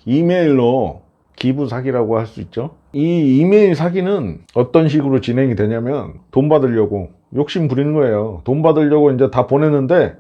이메일로 기부 사기라고 할 수 있죠. 이 이메일 사기는 어떤 식으로 진행이 되냐면 돈 받으려고 욕심 부리는 거예요. 돈 받으려고 이제 다 보냈는데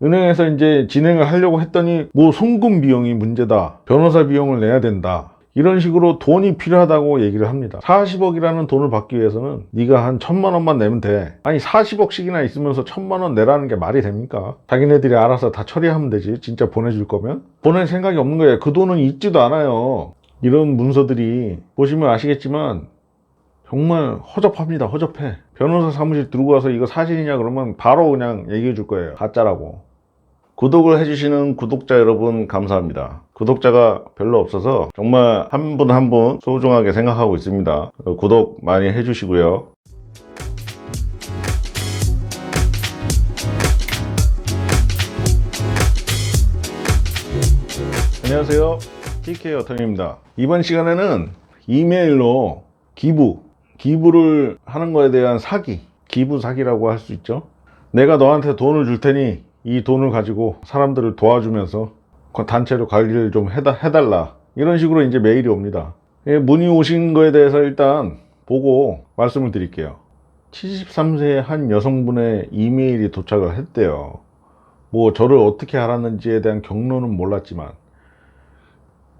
은행에서 이제 진행을 하려고 했더니 뭐 송금 비용이 문제다, 변호사 비용을 내야 된다, 이런 식으로 돈이 필요하다고 얘기를 합니다. 40억이라는 돈을 받기 위해서는 네가 한 1,000만 원만 내면 돼. 아니 40억씩이나 있으면서 1,000만 원 내라는 게 말이 됩니까? 자기네들이 알아서 다 처리하면 되지. 진짜 보내줄 거면. 보낼 생각이 없는 거예요. 그 돈은 있지도 않아요. 이런 문서들이 보시면 아시겠지만 정말 허접합니다. 허접해. 변호사 사무실 들고 와서 이거 사실이냐 그러면 바로 그냥 얘기해 줄 거예요. 가짜라고. 구독을 해주시는 구독자 여러분 감사합니다. 구독자가 별로 없어서 정말 한 분 한 분 소중하게 생각하고 있습니다. 구독 많이 해주시고요. 안녕하세요, TK 어터니입니다. 이번 시간에는 이메일로 기부를 하는 거에 대한 사기, 기부 사기라고 할 수 있죠. 내가 너한테 돈을 줄 테니 이 돈을 가지고 사람들을 도와주면서 그 단체로 관리를 좀 해달라, 이런 식으로 이제 메일이 옵니다. 문의 오신 거에 대해서 일단 보고 말씀을 드릴게요. 73세의 한 여성분의 이메일이 도착을 했대요. 뭐 저를 어떻게 알았는지에 대한 경로는 몰랐지만,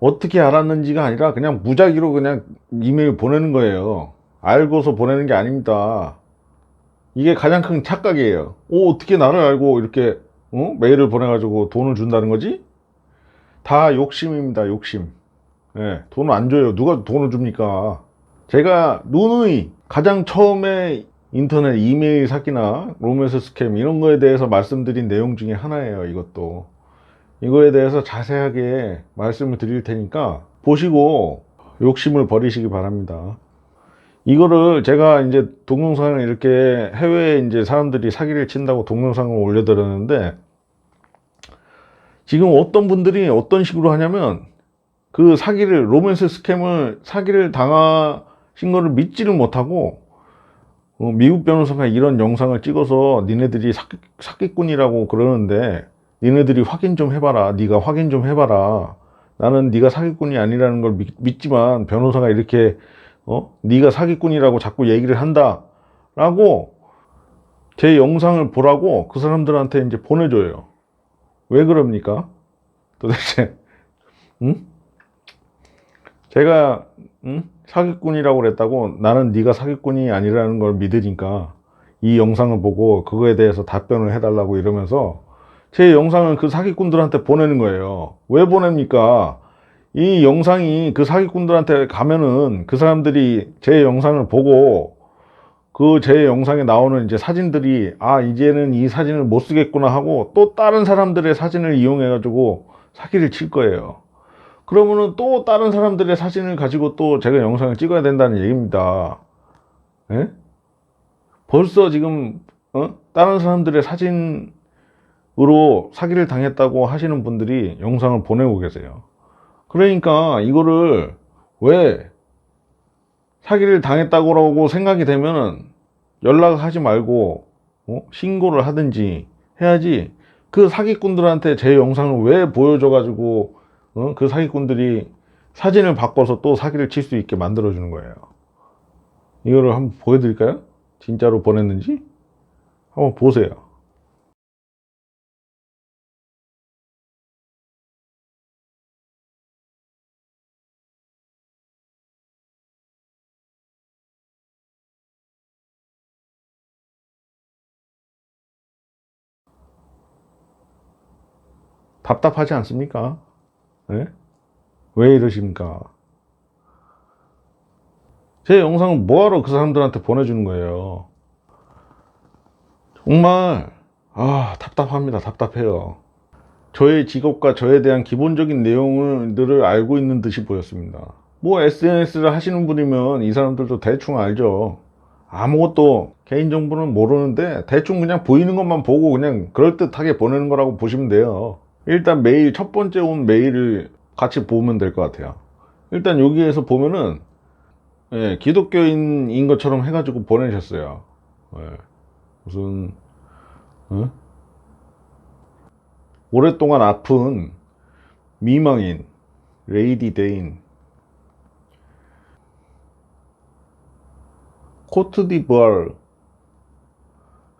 어떻게 알았는지가 아니라 그냥 무작위로 그냥 이메일 보내는 거예요. 알고서 보내는 게 아닙니다. 이게 가장 큰 착각이에요. 어떻게 나를 알고 이렇게 메일을 보내가지고 돈을 준다는 거지? 다 욕심입니다. 욕심. 돈을 안 줘요. 누가 돈을 줍니까? 제가 누누이 가장 처음에 인터넷 이메일 사기나 로맨스 스캠 이런 거에 대해서 말씀드린 내용 중에 하나예요. 이거에 대해서 자세하게 말씀을 드릴 테니까 보시고 욕심을 버리시기 바랍니다. 이거를 제가 이제 동영상을 이렇게 해외에 이제 사람들이 사기를 친다고 동영상을 올려드렸는데, 지금 어떤 분들이 어떤 식으로 하냐면 그 사기를, 로맨스 스캠을 사기를 당하신 거를 믿지를 못하고 미국 변호사가 이런 영상을 찍어서 니네들이 사기꾼이라고 그러는데 니네들이 확인 좀 해봐라, 네가 확인 좀 해봐라, 나는 네가 사기꾼이 아니라는 걸 믿지만 변호사가 이렇게 네가 사기꾼이라고 자꾸 얘기를 한다 라고 제 영상을 보라고 그 사람들한테 이제 보내줘요. 왜 그럽니까 도대체? 응? 제가 사기꾼이라고 그랬다고 나는 네가 사기꾼이 아니라는 걸 믿으니까 이 영상을 보고 그거에 대해서 답변을 해달라고 이러면서 제 영상을 그 사기꾼들한테 보내는 거예요. 왜 보냅니까? 이 영상이 그 사기꾼들한테 가면은 그 사람들이 제 영상을 보고 그 제 영상에 나오는 이제 사진들이 이제는 이 사진을 못 쓰겠구나 하고 또 다른 사람들의 사진을 이용해 가지고 사기를 칠 거예요. 그러면은 또 다른 사람들의 사진을 가지고 또 제가 영상을 찍어야 된다는 얘기입니다. 예? 벌써 지금 다른 사람들의 사진으로 사기를 당했다고 하시는 분들이 영상을 보내고 계세요. 그러니까 이거를 왜 사기를 당했다고 생각이 되면은 연락하지 말고 신고를 하든지 해야지, 그 사기꾼들한테 제 영상을 왜 보여줘 가지고 그 사기꾼들이 사진을 바꿔서 또 사기를 칠 수 있게 만들어 주는 거예요. 이거를 한번 보여드릴까요? 진짜로 보냈는지 한번 보세요. 답답하지 않습니까? 네? 왜 이러십니까? 제 영상을 뭐하러 그 사람들한테 보내주는 거예요? 정말 답답합니다. 답답해요. 저의 직업과 저에 대한 기본적인 내용들을 알고 있는 듯이 보였습니다. 뭐 SNS를 하시는 분이면 이 사람들도 대충 알죠. 아무것도 개인정보는 모르는데 대충 그냥 보이는 것만 보고 그냥 그럴듯하게 보내는 거라고 보시면 돼요. 일단 메일, 첫 번째 온 메일을 같이 보면 될 것 같아요. 일단 여기에서 보면은 기독교인인 것처럼 해가지고 보내셨어요. 무슨 오랫동안 아픈 미망인, 레이디 데인. 코트디부아르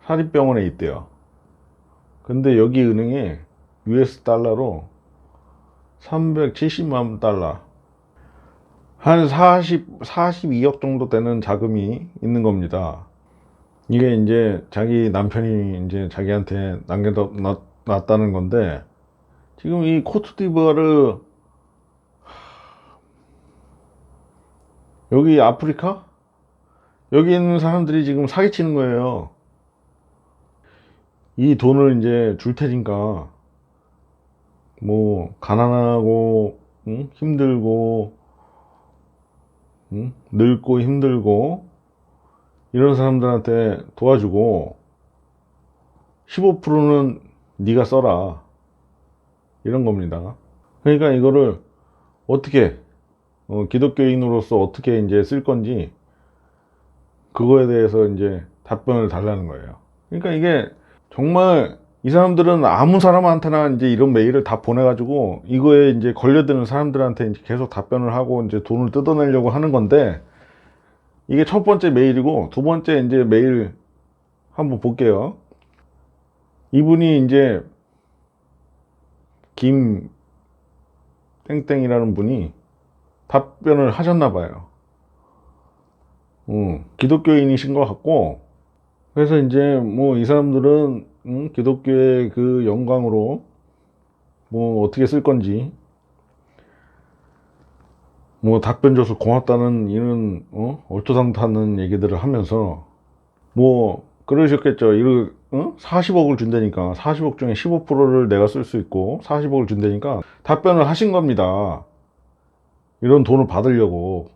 사립병원에 있대요. 근데 여기 은행에 US 달러로 370만 달러, 한 42억 정도 되는 자금이 있는 겁니다. 이게 이제 자기 남편이 이제 자기한테 남겨놨다는 건데, 지금 이 코트디부아르, 여기 아프리카? 여기 있는 사람들이 지금 사기치는 거예요. 이 돈을 이제 줄 테니까, 뭐, 가난하고, 응? 힘들고, 응? 늙고 힘들고, 이런 사람들한테 도와주고, 15%는 네가 써라. 이런 겁니다. 그러니까 이거를 어떻게, 기독교인으로서 어떻게 이제 쓸 건지, 그거에 대해서 이제 답변을 달라는 거예요. 그러니까 이게 정말 이 사람들은 아무 사람한테나 이제 이런 메일을 다 보내가지고 이거에 이제 걸려드는 사람들한테 이제 계속 답변을 하고 이제 돈을 뜯어내려고 하는 건데, 이게 첫 번째 메일이고, 두 번째 이제 메일 한번 볼게요. 이분이 이제 김 땡땡이라는 분이 답변을 하셨나 봐요. 기독교인이신 것 같고, 그래서 이제 뭐 이 사람들은 기독교의 그 영광으로 뭐 어떻게 쓸 건지 뭐 답변 줘서 고맙다는 이런 얼토당토하는 얘기들을 하면서 뭐 그러셨겠죠. 40억을 준다니까 40억 중에 15%를 내가 쓸 수 있고 40억을 준다니까 답변을 하신 겁니다. 이런 돈을 받으려고.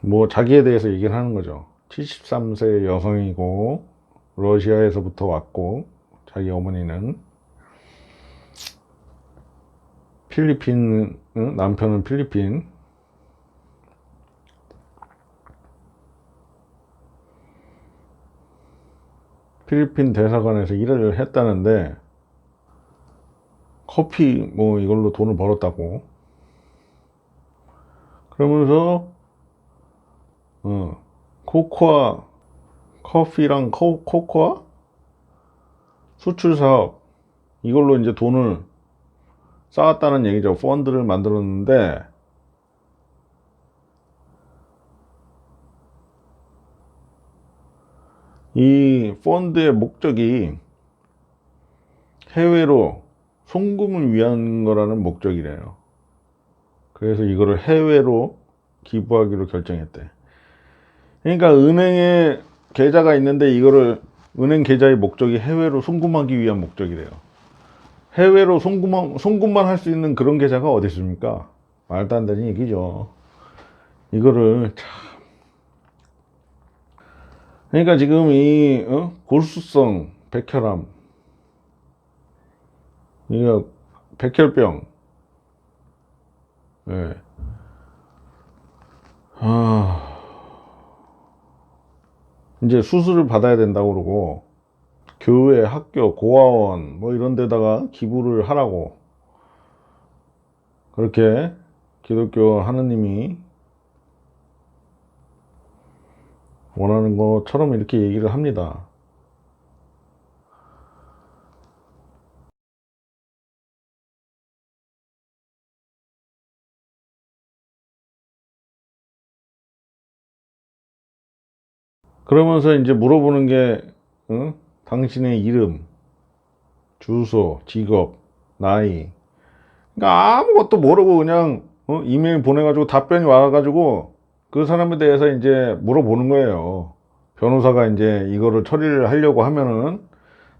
뭐 자기에 대해서 얘기를 하는 거죠. 73세 여성이고 러시아에서부터 왔고, 자기 어머니는 필리핀, 남편은 필리핀. 필리핀 대사관에서 일을 했다는데 커피 뭐 이걸로 돈을 벌었다고. 그러면서 코코아, 커피랑 코코아 수출 사업, 이걸로 이제 돈을 쌓았다는 얘기죠. 펀드를 만들었는데, 이 펀드의 목적이 해외로 송금을 위한 거라는 목적이래요. 그래서 이거를 해외로 기부하기로 결정했대. 그러니까 은행에 계좌가 있는데 이거를, 은행 계좌의 목적이 해외로 송금하기 위한 목적이래요. 해외로 송금만 할 수 있는 그런 계좌가 어디 있습니까? 말도 안 되는 얘기죠. 이거를 참. 그러니까 지금 이 골수성 백혈암, 이거 백혈병, 예. 이제 수술을 받아야 된다고 그러고, 교회, 학교, 고아원 뭐 이런 데다가 기부를 하라고, 그렇게 기독교 하느님이 원하는 것처럼 이렇게 얘기를 합니다. 그러면서 이제 물어보는 게, 당신의 이름, 주소, 직업, 나이. 그러니까 아무것도 모르고 그냥 이메일 보내가지고 답변이 와가지고 그 사람에 대해서 이제 물어보는 거예요. 변호사가 이제 이거를 처리를 하려고 하면은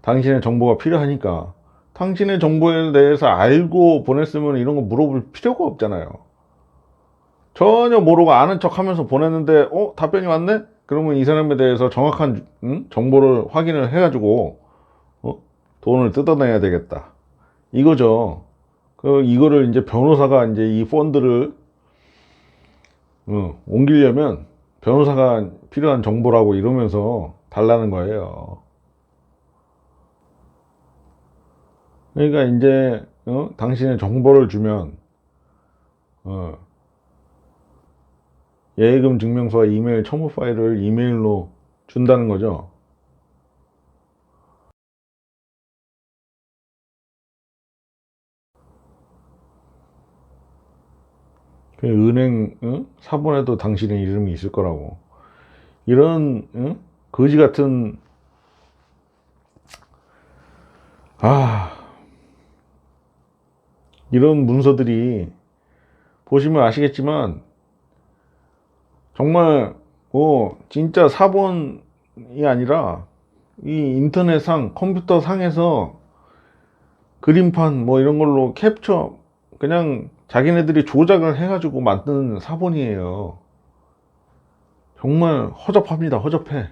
당신의 정보가 필요하니까, 당신의 정보에 대해서 알고 보냈으면 이런 거 물어볼 필요가 없잖아요. 전혀 모르고 아는 척 하면서 보냈는데 답변이 왔네? 그러면 이 사람에 대해서 정확한 정보를 확인을 해가지고 어? 돈을 뜯어내야 되겠다, 이거죠. 이거를 이제 변호사가 이제 이 펀드를 옮기려면 변호사가 필요한 정보라고 이러면서 달라는 거예요. 그러니까 이제 당신의 정보를 주면 예금 증명서와 이메일 첨부 파일을 이메일로 준다는 거죠. 그 은행 사본에도 당신의 이름이 있을 거라고. 이런 거지 같은 이런 문서들이 보시면 아시겠지만 정말 진짜 사본이 아니라 이 인터넷상 컴퓨터 상에서 그림판 뭐 이런 걸로 캡처 그냥 자기네들이 조작을 해가지고 만든 사본이에요. 정말 허접합니다. 허접해.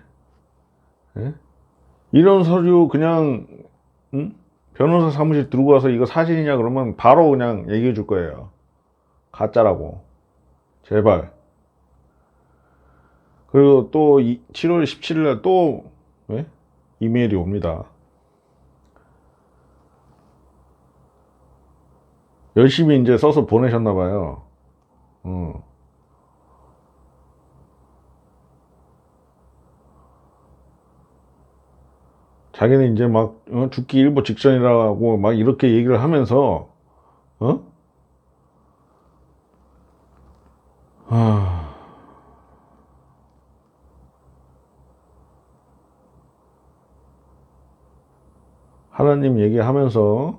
예? 이런 서류 그냥 변호사 사무실 들고 와서 이거 사실이냐 그러면 바로 그냥 얘기해 줄 거예요. 가짜라고. 제발. 그리고 또 7월 17일 날 또 이메일이 옵니다. 열심히 이제 써서 보내셨나 봐요. 자기는 이제 막 죽기 일보 직전이라고 막 이렇게 얘기를 하면서 어? 아, 하나님 얘기하면서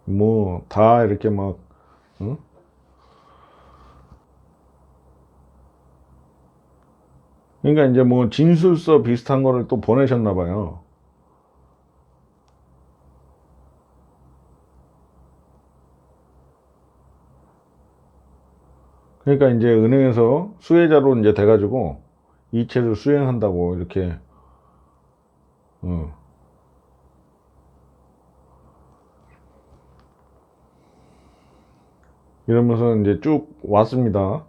뭐 다 이렇게 막 그러니까 이제 뭐 진술서 비슷한 거를 또 보내셨나 봐요. 그러니까 이제 은행에서 수혜자로 이제 돼가지고 이체를 수행한다고 이렇게 이러면서 이제 쭉 왔습니다.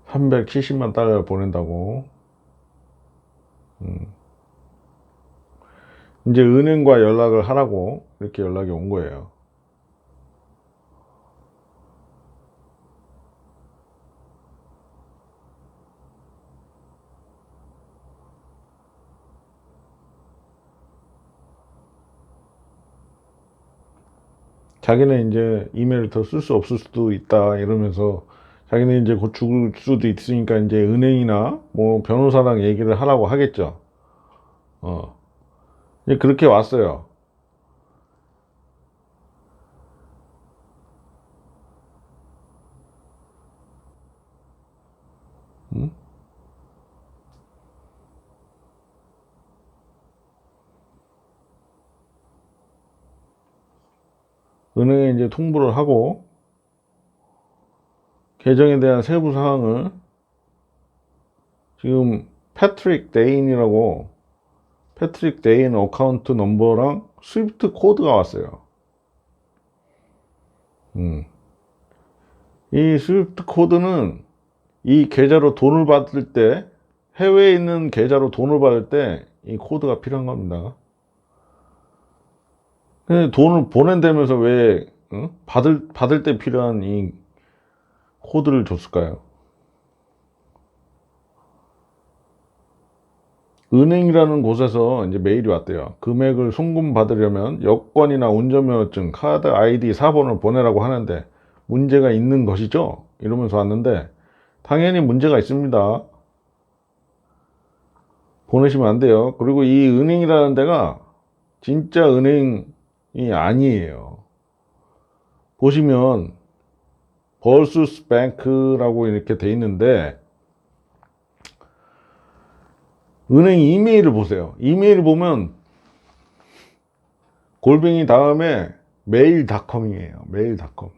370만 달러 보낸다고. 이제 은행과 연락을 하라고 이렇게 연락이 온 거예요. 자기는 이제 이메일을 더 쓸 수 없을 수도 있다 이러면서 자기는 이제 곧 죽을 수도 있으니까 이제 은행이나 뭐 변호사랑 얘기를 하라고 하겠죠. 이제 그렇게 왔어요. 응? 은행에 이제 통보를 하고 계정에 대한 세부 사항을 지금 패트릭 데인 어카운트 넘버랑 스위프트 코드가 왔어요. 이 스위프트 코드는 이 계좌로 돈을 받을 때 해외에 있는 계좌로 돈을 받을 때 이 코드가 필요한 겁니다. 근데 돈을 보낸다면서 왜 받을 때 필요한 이 코드를 줬을까요? 은행이라는 곳에서 이제 메일이 왔대요. 금액을 송금 받으려면 여권이나 운전면허증, 카드 아이디 4번을 보내라고 하는데 문제가 있는 것이죠? 이러면서 왔는데 당연히 문제가 있습니다. 보내시면 안 돼요. 그리고 이 은행이라는 데가 진짜 은행이 아니에요. 보시면 벌수스 뱅크라고 이렇게 돼 있는데 은행 이메일을 보세요. 이메일을 보면 골뱅이 다음에 메일닷컴이에요. 메일닷컴.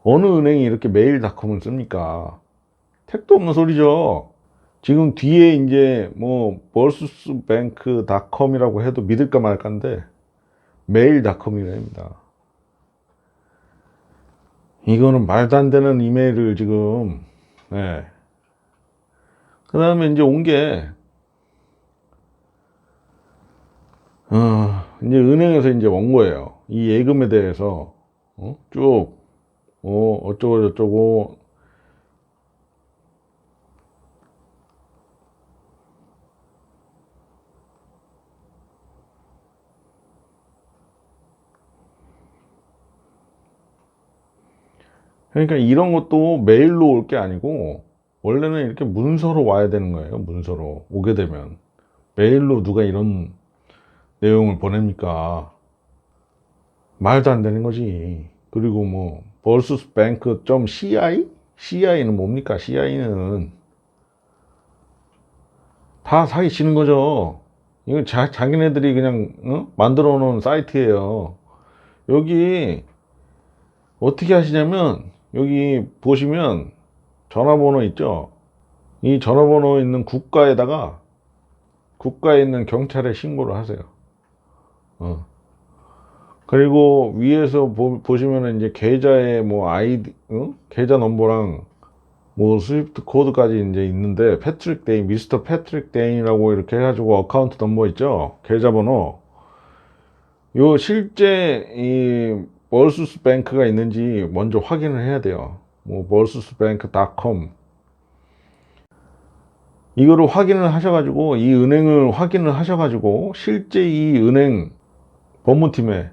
어느 은행이 이렇게 메일닷컴을 씁니까? 택도 없는 소리죠. 지금 뒤에 이제 뭐 벌수스뱅크닷컴이라고 해도 믿을까 말까인데 메일닷컴이랍니다. 이거는 말도 안 되는 이메일을 지금 그 다음에 이제 온 게, 이제 은행에서 이제 온 거예요. 이 예금에 대해서, 쭉, 어쩌고 저쩌고. 그러니까 이런 것도 메일로 올 게 아니고, 원래는 이렇게 문서로 와야 되는 거예요. 문서로. 오게 되면. 메일로 누가 이런 내용을 보냅니까? 말도 안 되는 거지. 그리고 뭐 벌스뱅크.ci? CI는 뭡니까? CI는 다 사기치는 거죠. 이거 자기네들이 그냥 만들어 놓은 사이트예요. 여기 어떻게 하시냐면 여기 보시면 전화번호 있죠. 이 전화번호 있는 국가에다가 국가에 있는 경찰에 신고를 하세요. 그리고 위에서 보시면은 이제 계좌의 뭐 아이디, 계좌 넘버랑 뭐 스위프트 코드까지 이제 있는데, 패트릭 데인, 미스터 패트릭 데인이라고 이렇게 해가지고 어카운트 넘버 있죠? 계좌번호. 요 실제 이 멀수스 뱅크가 있는지 먼저 확인을 해야 돼요. 뭐 멀수스뱅크.com 이거를 확인을 하셔가지고, 이 은행을 확인을 하셔가지고 실제 이 은행 법무팀에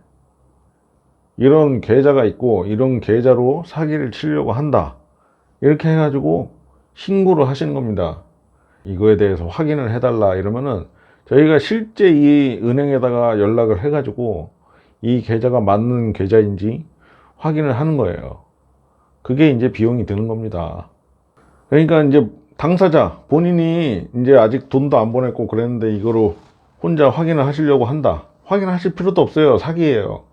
이런 계좌가 있고 이런 계좌로 사기를 치려고 한다, 이렇게 해가지고 신고를 하시는 겁니다. 이거에 대해서 확인을 해달라 이러면은 저희가 실제 이 은행에다가 연락을 해가지고 이 계좌가 맞는 계좌인지 확인을 하는 거예요. 그게 이제 비용이 드는 겁니다. 그러니까 이제 당사자 본인이 이제 아직 돈도 안 보냈고 그랬는데 이거로 혼자 확인을 하시려고 한다. 확인하실 필요도 없어요. 사기예요.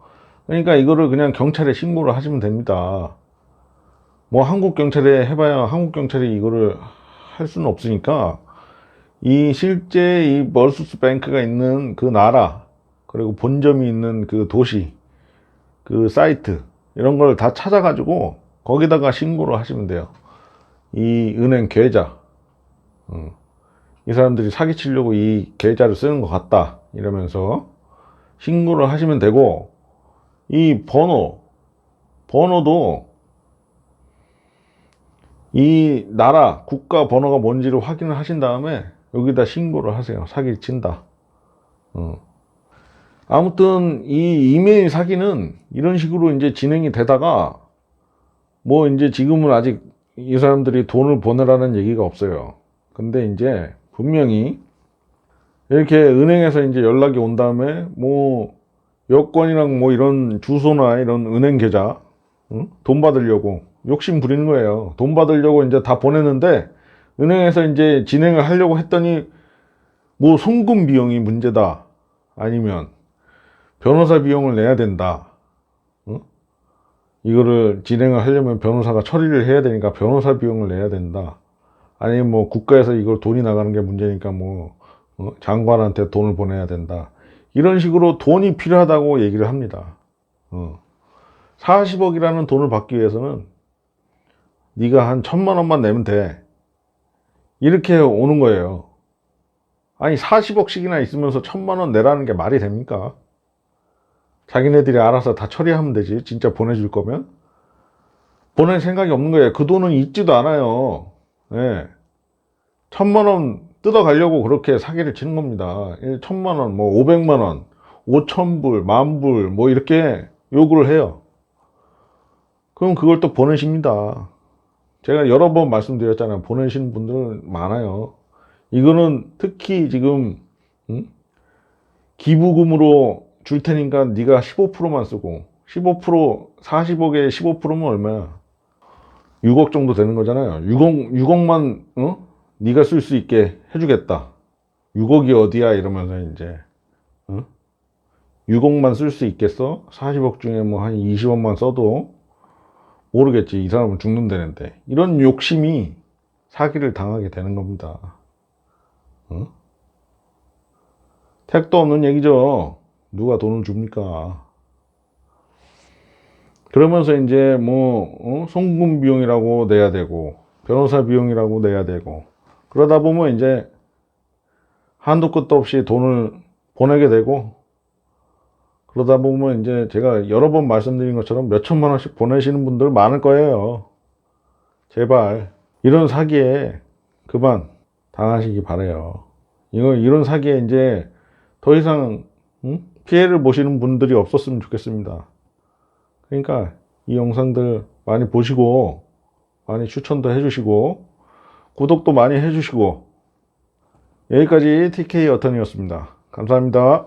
그러니까 이거를 그냥 경찰에 신고를 하시면 됩니다. 뭐 한국 경찰에 해봐야 한국 경찰이 이거를 할 수는 없으니까, 이 실제 이 멀수스 뱅크가 있는 그 나라, 그리고 본점이 있는 그 도시, 그 사이트, 이런 걸 다 찾아가지고 거기다가 신고를 하시면 돼요. 이 은행 계좌, 이 사람들이 사기치려고 이 계좌를 쓰는 것 같다 이러면서 신고를 하시면 되고, 이 번호도 이 나라 국가 번호가 뭔지를 확인을 하신 다음에 여기다 신고를 하세요. 사기 친다. 아무튼 이 이메일 사기는 이런 식으로 이제 진행이 되다가, 뭐 이제 지금은 아직 이 사람들이 돈을 보내라는 얘기가 없어요. 근데 이제 분명히 이렇게 은행에서 이제 연락이 온 다음에 뭐 여권이랑 뭐 이런 주소나 이런 은행 계좌, 돈 받으려고 욕심 부리는 거예요. 돈 받으려고 이제 다 보냈는데 은행에서 이제 진행을 하려고 했더니 뭐 송금 비용이 문제다, 아니면 변호사 비용을 내야 된다, 이거를 진행을 하려면 변호사가 처리를 해야 되니까 변호사 비용을 내야 된다, 아니면 뭐 국가에서 이걸 돈이 나가는 게 문제니까 뭐 장관한테 돈을 보내야 된다, 이런 식으로 돈이 필요하다고 얘기를 합니다. 40억이라는 돈을 받기 위해서는 네가 한 1,000만 원만 내면 돼, 이렇게 오는 거예요. 아니 40억씩이나 있으면서 1,000만 원 내라는 게 말이 됩니까? 자기네들이 알아서 다 처리하면 되지. 진짜 보내줄 거면 보낼 생각이 없는 거예요. 그 돈은 있지도 않아요. 예. 1,000만 원 뜯어가려고 그렇게 사기를 치는 겁니다. 1,000만 원, 뭐 500만 원, 5,000불, 10,000불 뭐 이렇게 요구를 해요. 그럼 그걸 또 보내십니다. 제가 여러 번 말씀드렸잖아요. 보내시는 분들 많아요. 이거는 특히 지금 기부금으로 줄 테니까 네가 15%만 쓰고, 15%, 40억에 15%면 얼마야? 6억 정도 되는 거잖아요. 6억만 네가 쓸 수 있게 해주겠다. 6억이 어디야 이러면서 이제 6억만 쓸 수 있겠어? 40억 중에 뭐 한 20억만 써도 모르겠지. 이 사람은 죽는다는데. 이런 욕심이 사기를 당하게 되는 겁니다. 택도 없는 얘기죠. 누가 돈을 줍니까? 그러면서 이제 뭐 송금 비용이라고 내야 되고 변호사 비용이라고 내야 되고, 그러다 보면 이제 한도 끝도 없이 돈을 보내게 되고, 그러다 보면 이제 제가 여러 번 말씀드린 것처럼 몇 천만 원씩 보내시는 분들 많을 거예요. 제발 이런 사기에 그만 당하시기 바래요. 이런 사기에 이제 더 이상 피해를 보시는 분들이 없었으면 좋겠습니다. 그러니까 이 영상들 많이 보시고, 많이 추천도 해주시고, 구독도 많이 해주시고. 여기까지 TK 어턴이었습니다. 감사합니다.